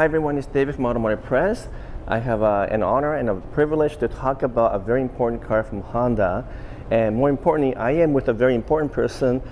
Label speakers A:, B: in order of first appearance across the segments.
A: Hi everyone, it's David from Automotive Press. I have an honor and a privilege to talk about a very important car from Honda. And more importantly, I am with a very important person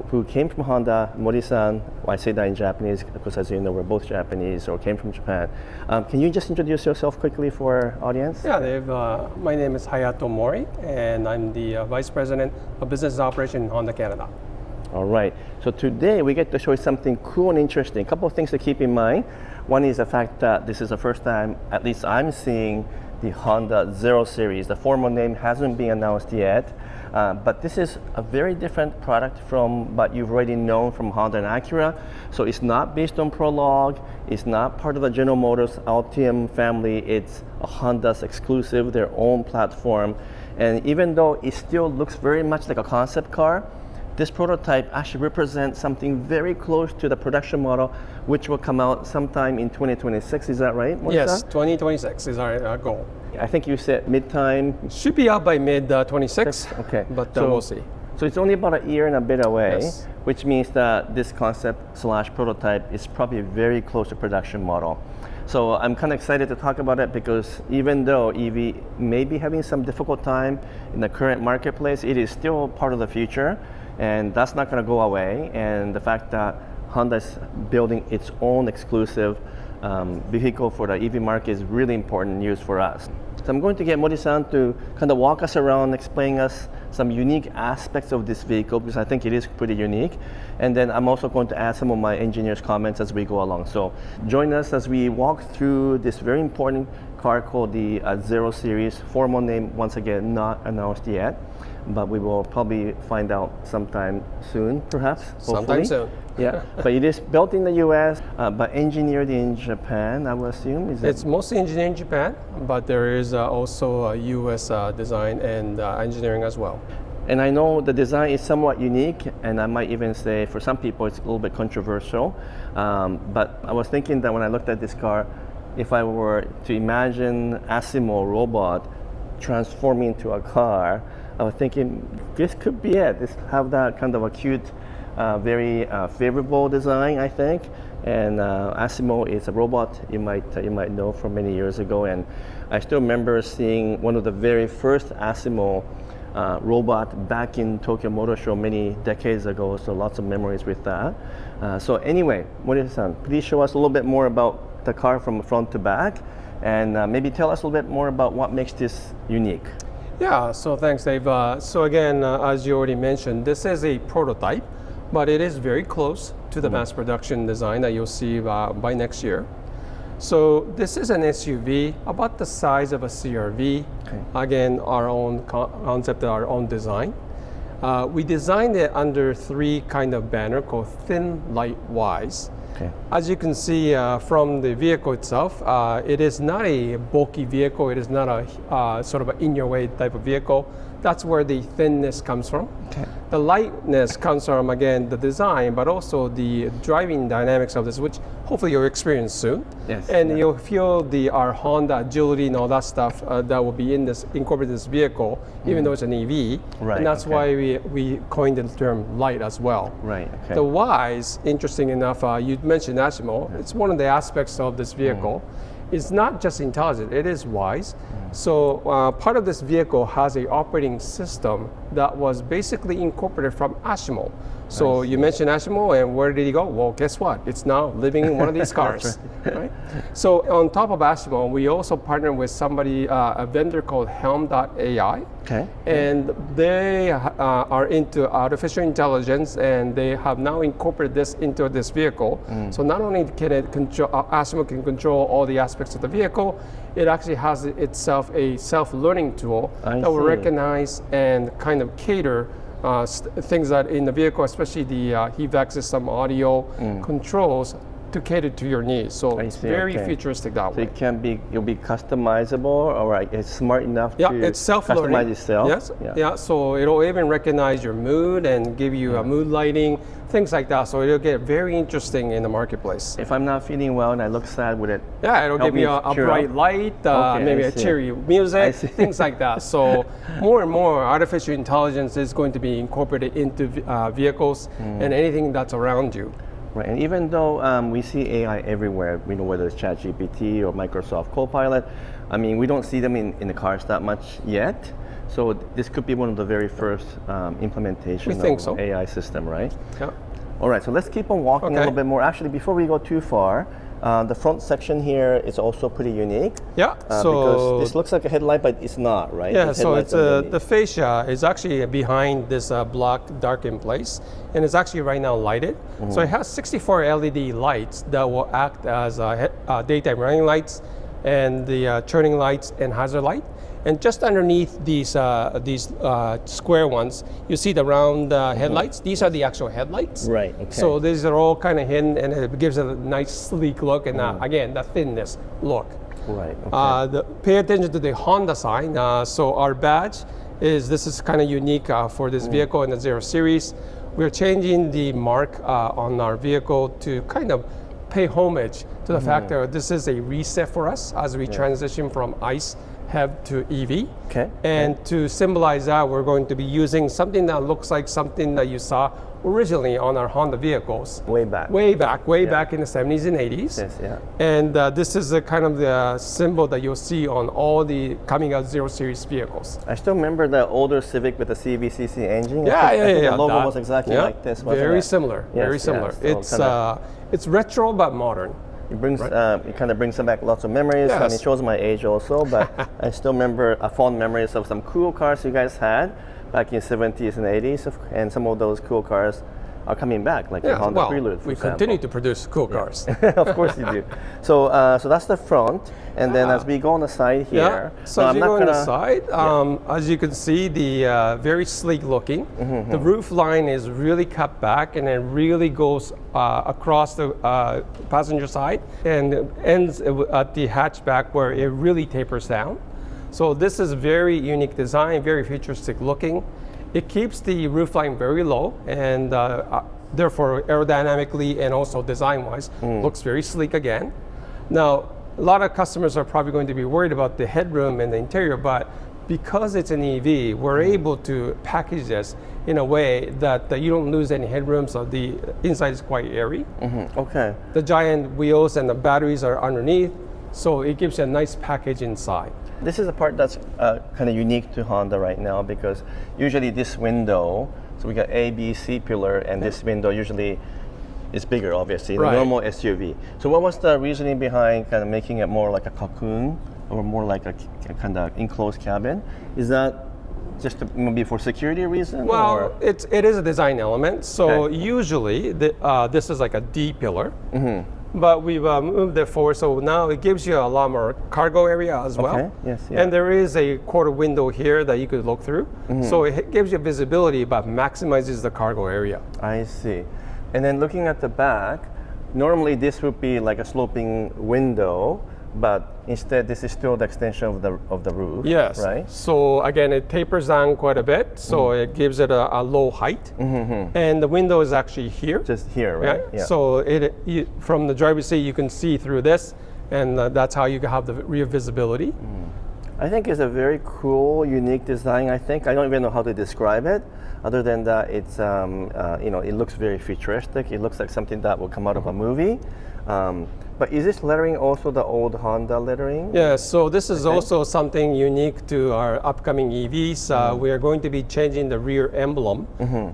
A: who came from Honda, Mori-san. Well, I say that in Japanese because, as you know, we're both Japanese or came from Japan. Can you just introduce yourself quickly for our audience?
B: Yeah, Dave. My name is Hayato Mori, and I'm the Vice President of Business Operation in Honda Canada.
A: All right. So today we get to show you something cool and interesting. A couple of things to keep in mind. One is the fact that this is the first time, at least I'm seeing, the Honda Zero Series. The formal name hasn't been announced yet, but this is a very different product from what you've already known from Honda and Acura. So it's not based on Prologue, it's not part of the General Motors Altium family, it's a Honda's exclusive, their own platform. And even though it still looks very much like a concept car, this prototype actually represents something very close to the production model, which will come out sometime in 2026. Is that right, Morisa?
B: Yes, 2026 is our goal.
A: I think you said mid-time.
B: Should be out by mid-26,
A: okay.
B: But we'll see.
A: So it's only about a year and a bit away,
B: Yes.
A: which means that this concept/prototype is probably very close to production model. So I'm kind of excited to talk about it because even though EV may be having some difficult time in the current marketplace, it is still part of the future. And that's not going to go away. And the fact that Honda is building its own exclusive vehicle for the EV market is really important news for us. So I'm going to get Mori-san to kind of walk us around, explain us some unique aspects of this vehicle because I think it is pretty unique. And then I'm also going to add some of my engineers' comments as we go along. So join us as we walk through this very important car called the Zero Series. Formal name, once again, not announced yet, but we will probably find out sometime soon, perhaps, hopefully.
B: Sometime soon.
A: Yeah, but it is built in the US, but engineered in Japan, I would assume.
B: It's mostly engineered in Japan, but there is also a US design and engineering as well.
A: And I know the design is somewhat unique, and I might even say for some people it's a little bit controversial. But I was thinking that when I looked at this car, if I were to imagine Asimo robot transforming into a car, I was thinking this could be it. This have that kind of a cute, very favorable design, I think. And Asimo is a robot you might know from many years ago, and I still remember seeing one of the very first Asimo robot back in Tokyo Motor Show many decades ago. So lots of memories with that. So anyway, Mori-san, please show us a little bit more about the car from front to back, and maybe tell us a little bit more about what makes this unique.
B: Yeah, so thanks, Dave. So again, as you already mentioned, this is a prototype, but it is very close to the mass production design that you'll see by next year. So this is an SUV about the size of a CR-V. Okay. Again, our own concept, our own design. We designed it under three kind of banner called Thin, Light, Wise. Okay. As you can see from the vehicle itself, it is not a bulky vehicle. It is not a sort of an in-your-way type of vehicle. That's where the thinness comes from. Okay. The lightness comes from, again, the design, but also the driving dynamics of this, which hopefully you'll experience soon. Yes. And you'll feel our Honda agility and all that stuff that will be incorporated in this vehicle, even though it's an EV. Right. And that's why we coined the term light as well. Right. Okay. The Wise, interesting enough, you mentioned Asimo. It's one of the aspects of this vehicle. It's not just intelligent, it is wise. So part of this vehicle has an operating system that was basically incorporated from Asimo. So you mentioned Asimo, and where did he go? Well, guess what? It's now living in one of these cars. Right? So on top of Asimo, we also partnered with somebody, a vendor called Helm.ai. Okay. And they are into artificial intelligence, and they have now incorporated this into this vehicle. So not only can it control, Asimo can control all the aspects of the vehicle, it actually has itself a self-learning tool that will recognize and kind of cater things that in the vehicle, especially the HVAC system, audio controls, to cater to your needs. So it's very futuristic that way. So
A: it'll be customizable, or it's smart enough to
B: it's self-learning.
A: Customize itself.
B: Yes. Yeah. So it'll even recognize your mood and give you a mood lighting, things like that. So it'll get very interesting in the marketplace.
A: If I'm not feeling well and I look sad, would it?
B: Yeah, it'll give me a bright light, maybe a cheery music, things like that. So more and more artificial intelligence is going to be incorporated into vehicles and anything that's around you.
A: Right, and even though we see AI everywhere, whether it's ChatGPT or Microsoft Copilot, I mean, we don't see them in the cars that much yet. So this could be one of the very first implementation of AI system, right?
B: Yeah.
A: All right, so let's keep on walking a little bit more. Actually, before we go too far, the front section here is also pretty unique.
B: Yeah,
A: because this looks like a headlight, but it's not, right?
B: Yeah, so it's the fascia is actually behind this block dark in place, and it's actually right now lighted. So it has 64 LED lights that will act as daytime running lights and the turning lights and hazard light. And just underneath these square ones, you see the round headlights. These are the actual headlights.
A: Right, okay.
B: So these are all kind of hidden, and it gives it a nice sleek look, and again, the thinness look.
A: Right, okay.
B: Pay attention to the Honda sign. So our badge this is kind of unique for this vehicle in the 0 Series. We're changing the mark on our vehicle to kind of pay homage to the fact that this is a reset for us as we transition from ICE to EV.
A: Okay.
B: And to symbolize that, we're going to be using something that looks like something that you saw originally on our Honda vehicles.
A: Way back in the
B: 70s and 80s.
A: Yes, yeah.
B: And this is the kind of the symbol that you'll see on all the coming out 0 Series vehicles.
A: I still remember the older Civic with the CVCC engine.
B: I think
A: the logo was exactly like this, wasn't
B: very
A: it?
B: similar, very similar. It's retro but modern.
A: It brings, it kind of brings back lots of memories.
B: Yes.
A: I mean, it shows my age also, but I still remember fond memories of some cool cars you guys had back in the 70s and 80s, and some of those cool cars are coming back, like the Honda Prelude, for
B: we
A: example.
B: continue to produce cool cars.
A: Of course you do. So, so that's the front, and then as we go on the side here,
B: so as you go on the side, as you can see, the very sleek looking. The roof line is really cut back, and it really goes across the passenger side, and ends at the hatchback where it really tapers down. So this is very unique design, very futuristic looking. It keeps the roof line very low, and therefore aerodynamically and also design-wise looks very sleek again. Now, a lot of customers are probably going to be worried about the headroom and the interior, but because it's an EV, we're able to package this in a way that you don't lose any headroom, so the inside is quite airy.
A: Okay.
B: The giant wheels and the batteries are underneath, so it gives you a nice package inside.
A: This is a part that's kind of unique to Honda right now, because usually this window, so we got A, B, C pillar, and this window usually is bigger, obviously, the normal SUV. So what was the reasoning behind kind of making it more like a cocoon, or more like a kind of enclosed cabin? Is that just maybe for security reason?
B: Well, it is a design element. So usually this is like a D pillar. But we've moved it forward, so now it gives you a lot more cargo area as well.
A: Okay. Yes, yeah.
B: And there is a quarter window here that you could look through. So it gives you visibility, but maximizes the cargo area.
A: I see. And then looking at the back, normally this would be like a sloping window, but instead this is still the extension of the roof.
B: Yes.
A: Right.
B: So again, it tapers down quite a bit, so it gives it a low height. And the window is actually here.
A: Just here, right?
B: Yeah. So from the driver's seat, you can see through this, and that's how you have the rear visibility.
A: I think it's a very cool, unique design. I don't even know how to describe it, other than that it's it looks very futuristic. It looks like something that will come out of a movie. But is this lettering also the old Honda lettering?
B: Yeah, so this is also something unique to our upcoming EVs. We are going to be changing the rear emblem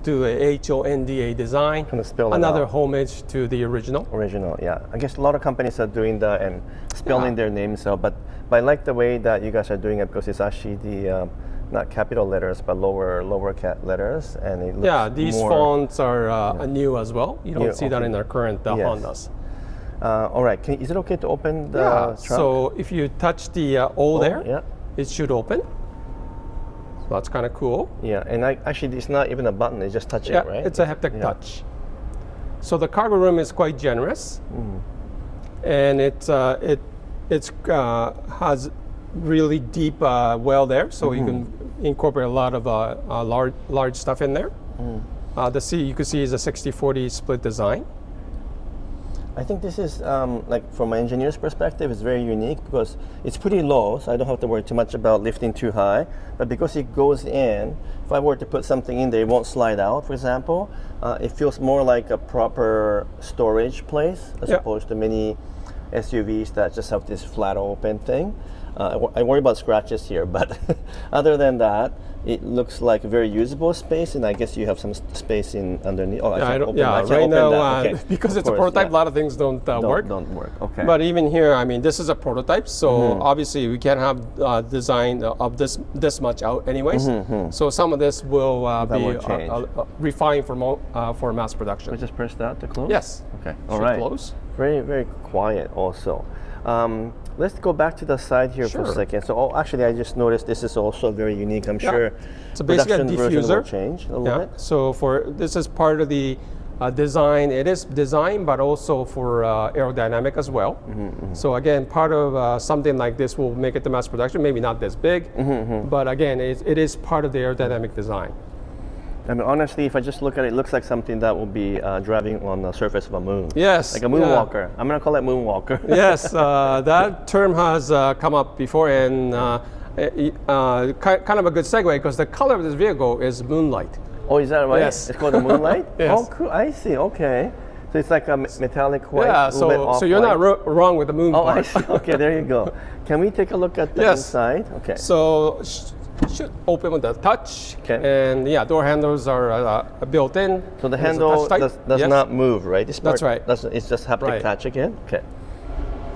B: to a HONDA design.
A: Kind of spell
B: another homage to the original.
A: Original, yeah. I guess a lot of companies are doing that and spelling their names out, but I like the way that you guys are doing it, because it's actually the not capital letters, but lower cat letters, and it looks
B: these fonts are new as well. You don't see that in our current Hondas.
A: All right, is it okay to open the trunk?
B: So if you touch the O there, it should open. So that's kind of cool.
A: Yeah, and actually it's not even a button, it's just touching it, right?
B: It's a haptic touch. So the cargo room is quite generous, and it has really deep well there, so you can incorporate a lot of large stuff in there. The seat you can see is a 60-40 split design.
A: I think this is, like from an engineer's perspective, it's very unique because it's pretty low, so I don't have to worry too much about lifting too high. But because it goes in, if I were to put something in there, it won't slide out, for example. It feels more like a proper storage place as opposed to many SUVs that just have this flat open thing. I worry about scratches here, but other than that, it looks like a very usable space, and I guess you have some space in underneath. Oh,
B: right now, because it's a prototype, a lot of things don't work.
A: Don't work, okay.
B: But even here, I mean, this is a prototype, so obviously we can't have design of this much out anyways. So some of this will be refined for mass production.
A: We just press that to close?
B: Yes.
A: Okay, all right.
B: Close.
A: Very, very quiet also. Let's go back to the side here for a second. So, actually, I just noticed this is also very unique. I'm sure.
B: It's basically a diffuser.
A: Will change a little bit.
B: So this is part of the design. It is design, but also for aerodynamic as well. So again, part of something like this will make it to mass production. Maybe not this big, but again, it is part of the aerodynamic design.
A: I mean, honestly, if I just look at it, it looks like something that will be driving on the surface of a moon.
B: Yes.
A: Like a moonwalker. I'm going to call it moonwalker.
B: Yes, that term has come up before, and kind of a good segue because the color of this vehicle is moonlight.
A: Oh, is that right?
B: Yes.
A: It's called the moonlight?
B: Yes.
A: Oh, cool. I see. Okay. So it's like a metallic white.
B: Yeah, so you're not wrong with the moon part.
A: I see. Okay, there you go. Can we take a look at the inside? Okay.
B: So should open with a touch, and door handles are built in.
A: So the handle does not move, right? This part,
B: that's right.
A: It's just haptic catch again. Okay.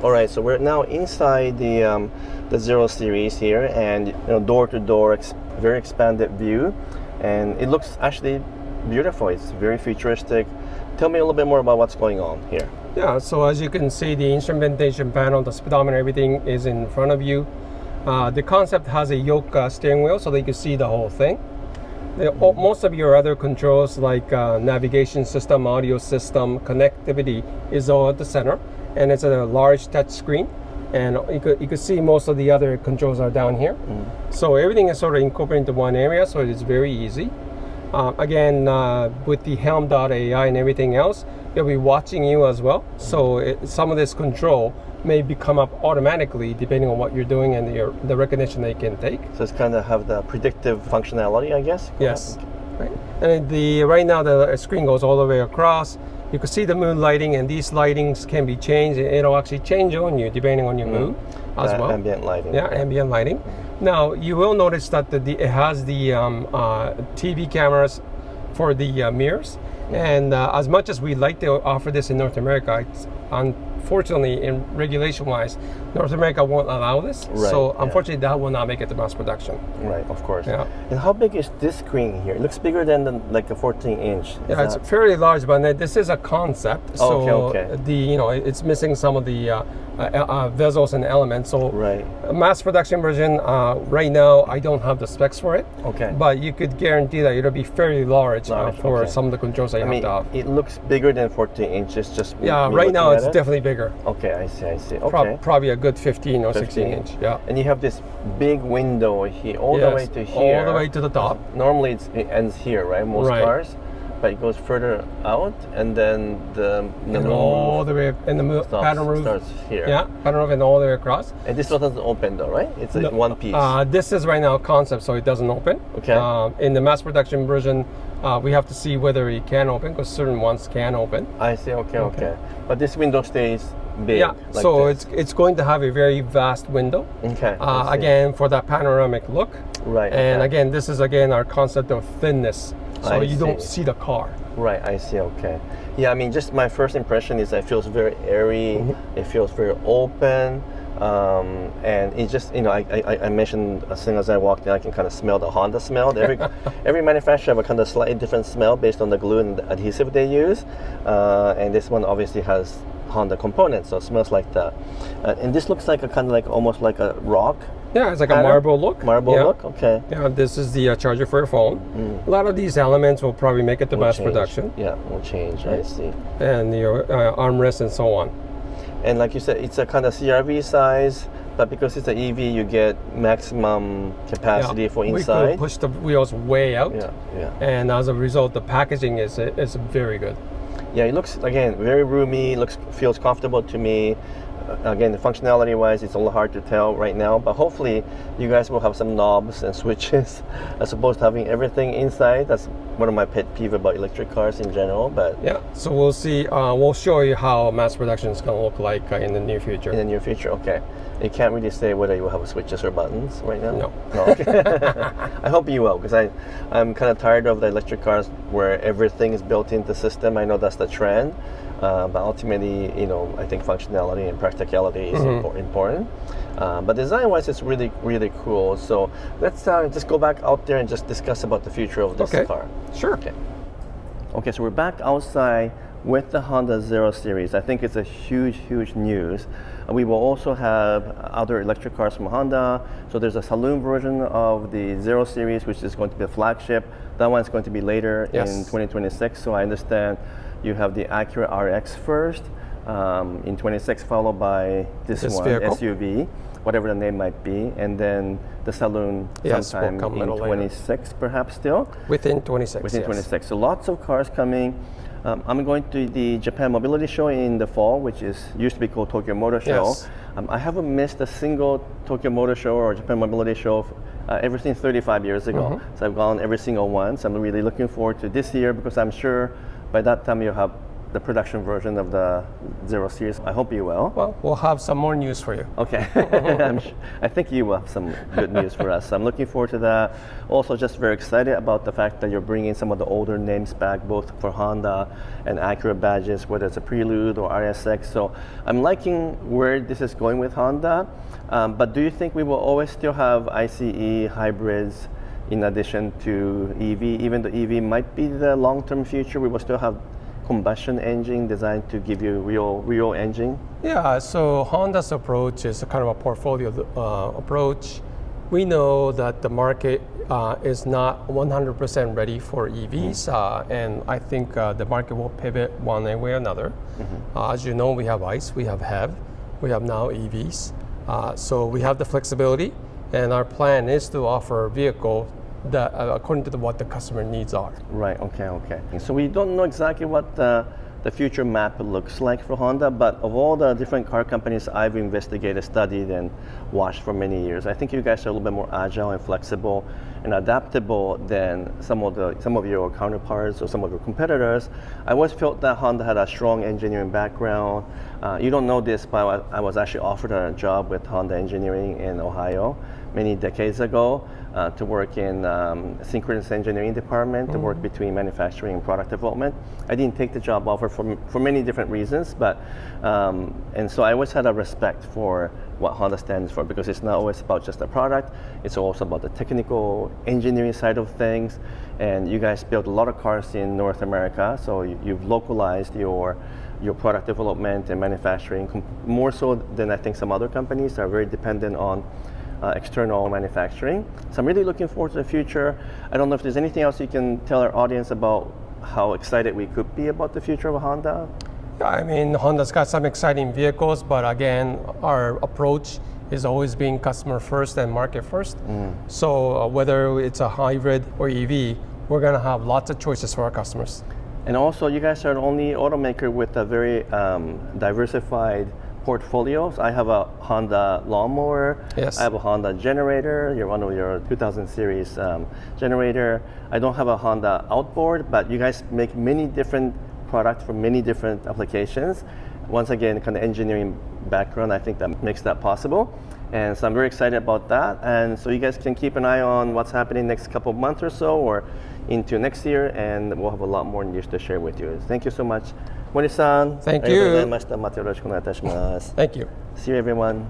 A: All right. So we're now inside the 0 Series here, and door to door, very expanded view, and it looks actually beautiful. It's very futuristic. Tell me a little bit more about what's going on here.
B: Yeah. So as you can see, the instrumentation panel, the speedometer, everything is in front of you. The concept has a yoke steering wheel so that you can see the whole thing. Most of your other controls like navigation system, audio system, connectivity is all at the center, and it's a large touch screen, and you could see most of the other controls are down here. So everything is sort of incorporated into one area, so it is very easy. Again, with the helm.ai and everything else, it'll be watching you as well, so some of this control may come up automatically depending on what you're doing and the recognition they can take.
A: So it's kind of have the predictive functionality, I guess?
B: Yes. Right. And right now the screen goes all the way across. You can see the moon lighting, and these lightings can be changed. It'll actually change on you depending on your mood as well.
A: Ambient lighting.
B: Yeah, ambient lighting. Now you will notice that it has the TV cameras for the mirrors. And as much as we like to offer this in North America, unfortunately, in regulation-wise, North America won't allow this. Right, so unfortunately, that will not make it to mass production.
A: Right, of course.
B: Yeah.
A: And how big is this screen here? It looks bigger than like a 14-inch.
B: Yeah, it's fairly large, but this is a concept. So it's missing some of the bezels and elements. So a mass production version, right now, I don't have the specs for it. Okay. But you could guarantee that it'll be fairly large for some of the controls that you have to have.
A: It looks bigger than 14 inches. Just
B: right now it's definitely bigger.
A: Okay, I see. Okay.
B: Probably a good 15 or 16 inch. Yeah.
A: And you have this big window here, all the way to here.
B: All the way to the top.
A: Normally it ends here, right? Most cars. But it goes further out, and then the
B: all the way, and the pattern roof
A: starts here.
B: Yeah, pattern roof and all the way across.
A: And this one doesn't open though, right? It's one piece.
B: This is right now a concept, so it doesn't open. Okay. In the mass production version, we have to see whether it can open, because certain ones can open.
A: I see. Okay. But this window stays big.
B: Yeah. Like so it's going to have a very vast window. Okay. Again, for that panoramic look. Right. And again, this is our concept of thinness. So you don't see the car.
A: Right, I see, okay. Yeah, I mean, just my first impression is it feels very airy, it feels very open, and it just, I mentioned as soon as I walked in, I can kind of smell the Honda smell. Every manufacturer have a kind of slightly different smell based on the glue and the adhesive they use, and this one obviously has Honda components, so it smells like that. And this looks like a kind of like almost like a rock.
B: Yeah, it's like a marble look.
A: Look, okay.
B: Yeah, this is the charger for your phone. A lot of these elements will probably make it to mass production.
A: Yeah, will change, I see.
B: And your armrest and so on.
A: And like you said, it's a kind of CRV size, but because it's an EV, you get maximum capacity for inside.
B: We could push the wheels way out.
A: Yeah.
B: And as a result, the packaging is very good.
A: Yeah, it looks, again, very roomy, feels comfortable to me. Again, functionality-wise, it's a little hard to tell right now, but hopefully you guys will have some knobs and switches as opposed to having everything inside. That's one of my pet peeve about electric cars in general, but...
B: Yeah, so we'll see, we'll show you how mass production is going to look like in the near future.
A: In the near future, okay. You can't really say whether you will have switches or buttons right now?
B: No.
A: No, okay. I hope you will, because I'm kind of tired of the electric cars where everything is built into the system. I know that's the trend. But ultimately, I think functionality and practicality is important. But design-wise, it's really, really cool. So let's just go back out there and just discuss about the future of this car.
B: Sure.
A: Okay, so we're back outside with the Honda Zero Series. I think it's a huge, huge news. We will also have other electric cars from Honda. So there's a saloon version of the Zero Series, which is going to be a flagship. That one's going to be later in 2026. So I understand you have the Acura RX first in 26, followed by this one,
B: vehicle.
A: SUV, whatever the name might be, and then the saloon sometime in 26, perhaps still?
B: Within 26,
A: Within 26. So lots of cars coming. I'm going to the Japan Mobility Show in the fall, which used to be called Tokyo Motor Show.
B: Yes.
A: I haven't missed a single Tokyo Motor Show or Japan Mobility Show ever since 35 years ago. So I've gone every single one. So I'm really looking forward to this year because I'm sure by that time you'll have the production version of the Zero Series. I hope you will.
B: Well, we'll have some more news for you.
A: Okay. I think you will have some good news for us. I'm looking forward to that. Also, just very excited about the fact that you're bringing some of the older names back, both for Honda and Acura badges, whether it's a Prelude or RSX. So I'm liking where this is going with Honda. But do you think we will always still have ICE hybrids in addition to EV? Even though EV might be the long-term future, we will still have combustion engine designed to give you real engine?
B: Yeah, so Honda's approach is a kind of a portfolio approach. We know that the market is not 100% ready for EVs, and I think the market will pivot one way or another. As you know, we have ICE, we have HEV, we have now EVs. So we have the flexibility, and our plan is to offer a vehicle that according to what the customer needs are.
A: Right, okay. So we don't know exactly what the future map looks like for Honda, but of all the different car companies I've investigated, studied, and watched for many years, I think you guys are a little bit more agile and flexible and adaptable than some of your counterparts or some of your competitors. I always felt that Honda had a strong engineering background. You don't know this, but I was actually offered a job with Honda Engineering in Ohio many decades ago to work in synchronous engineering department, to work between manufacturing and product development. I didn't take the job offer for many different reasons, but and so I always had a respect for what Honda stands for, because it's not always about just the product, it's also about the technical engineering side of things. And you guys build a lot of cars in North America, so you've localized your product development and manufacturing more so than I think some other companies that are very dependent on external manufacturing. So I'm really looking forward to the future. I don't know if there's anything else you can tell our audience about how excited we could be about the future of Honda.
B: Yeah, I mean, Honda's got some exciting vehicles, but again, our approach is always being customer first and market first. So whether it's a hybrid or EV, we're going to have lots of choices for our customers.
A: And also, you guys are the only automaker with a very diversified portfolios. I have a Honda lawnmower.
B: Yes.
A: I have a Honda generator. You're one of your 2000 series generator. I don't have a Honda outboard, but you guys make many different products for many different applications. Once again, kind of engineering background, I think that makes that possible. And so I'm very excited about that. And so you guys can keep an eye on what's happening next couple of months or so, or into next year, and we'll have a lot more news to share with you. Thank you so much. Mori-san.
B: Thank you.
A: Thank you.
B: Thank you.
A: See you, everyone.